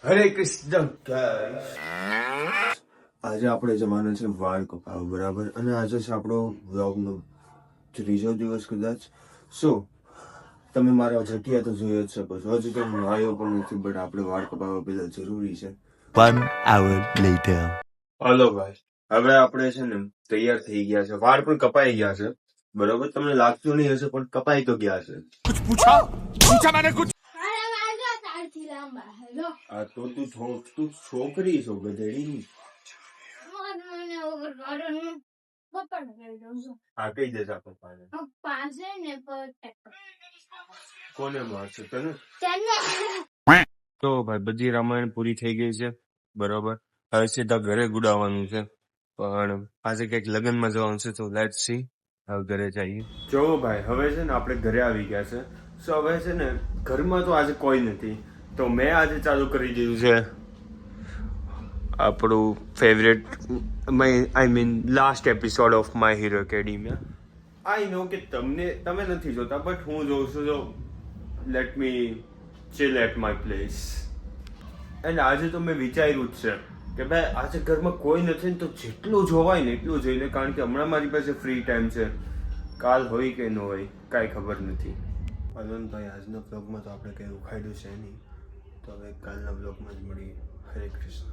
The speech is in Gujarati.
હરે કૃષ્ણ ગાઈસ, આજે આપણે જવાનું છે વાળ કપાવવા, બરાબર? અને આજે છે આપણો વ્લોગનો ત્રીજો દિવસ કદાચ. સો તમે મારા જગ્યા તો જોઈ જ શકો છો. હજુ તો હું આવ્યો પણ નથી, બટ આપણે વાળ કપાવવા પહેલા જરૂરી છે. 1 hour later. હાલો ભાઈ, હવે આપણે છે ને તૈયાર થઈ ગયા છે, વાળ પણ કપાઈ ગયા છે, બરોબર? તમને લાગતું નહીં હશે પણ કપાઈ તો ગયા છે. कुछ पूछा पूछा मैंने कुछ આ તો તું છોકરી છો, ગધેડી. આ કઈ દેતા પપ્પાને? કોને મારશે, તને? તો ભાઈ, બધી રામાયણ પૂરી થઈ ગઈ છે, બરોબર? હવે સીધા ઘરે ગુડાવવાનું છે, પણ આજે કંઈક લગ્નમાં જવાનું છે, તો લેટ્સ સી. હવે ઘરે જઈએ. જો ભાઈ, હવે છે ને આપણે ઘરે આવી ગયા છે. સો હવે છે ને ઘરમાં તો આજે કોઈ નથી, તો મેં આજે ચાલુ કરી દીધું છે આપણું favourite, I mean last episode of My Hero Academia. I know કે તમે નથી જોતા, બટ હું જોઉં છું. જો let me chill at my place. And આજે તો મેં વિચાર્યું જ છે કે ભાઈ આજે ઘરમાં કોઈ નથી ને તો જેટલું જોવાય ને એટલું જોઈ લે, કારણ કે હમણાં મારી પાસે ફ્રી ટાઈમ છે. કાલ હોય કે ન હોય કાંઈ ખબર નથી. અનંતભાઈ, આજના બ્લોગમાં તો આપણે કંઈ ઉખાડ્યું છે નહીં, તો હવે કાલના બ્લોગમાં જ મળીએ. હરે કૃષ્ણ.